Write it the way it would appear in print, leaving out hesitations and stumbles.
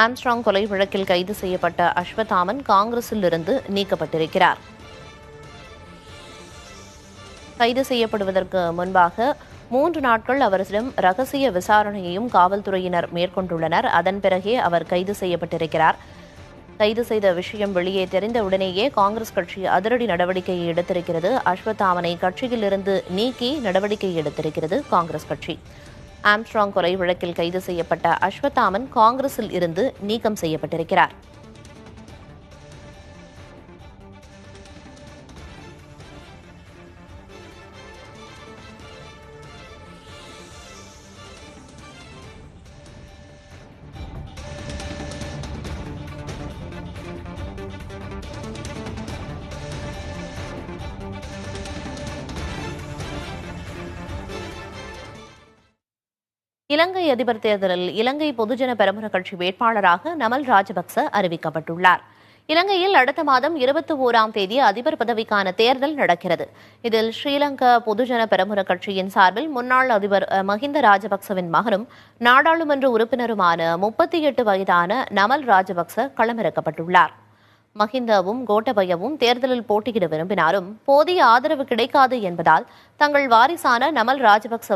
Armstrong கொலை வழக்கில் கைது செய்யப்பட்ட அஸ்வத்தாமன் காங்கிரஸில் இருந்து நீக்கப்பட்டிருக்கிறார். கைது செய்யப்படுவதற்கு முன்பாக 3 நாட்கள் அவரிடம் ரகசிய விசாரணையையும் காவல்துறையினர் மேற்கொண்டுள்ளனர். அதன் பிறகே அவர் கைது செய்யப்பட்டிருக்கிறார். கைது செய்த விஷயம் வெளியே தெரிந்தவுடனேயே காங்கிரஸ் கட்சி அதிரடி நடவடிக்கையை எடுத்திருக்கிறது. அஸ்வத்தாமனை கட்சியிலிருந்து நீக்கி நடவடிக்கை எடுத்திருக்கிறது காங்கிரஸ் கட்சி. ஆம்ஸ்ட்ராங் கொலை வழக்கில் கைது செய்யப்பட்ட அஸ்வத்தாமன் காங்கிரஸில் இருந்து நீக்கம் செய்யப்பட்டிருக்கிறார். இலங்கை அதிபர் தேர்தலில் இலங்கை பொதுஜன பெரமுன கட்சி வேட்பாளராக நமல் ராஜபக்ச அறிவிக்கப்பட்டுள்ளார். இலங்கையில் அடுத்த மாதம் 21ஆம் தேதி அதிபர் பதவிக்கான தேர்தல் நடக்கிறது. இதில் ஸ்ரீலங்கா பொதுஜன பெரமுன கட்சியின் சார்பில் முன்னாள் அதிபர் மஹிந்த ராஜபக்சவின் மகனும் நாடாளுமன்ற உறுப்பினருமான 38 வயதான நமல் ராஜபக்ச களமிறக்கப்பட்டுள்ளார். மஹிந்தவும் கோட்டபயவும் தேர்தலில் போட்டியிட விரும்பினாலும் போதிய ஆதரவு கிடைக்காது என்பதால் தங்கள் வாரிசான நமல் ராஜபக்ச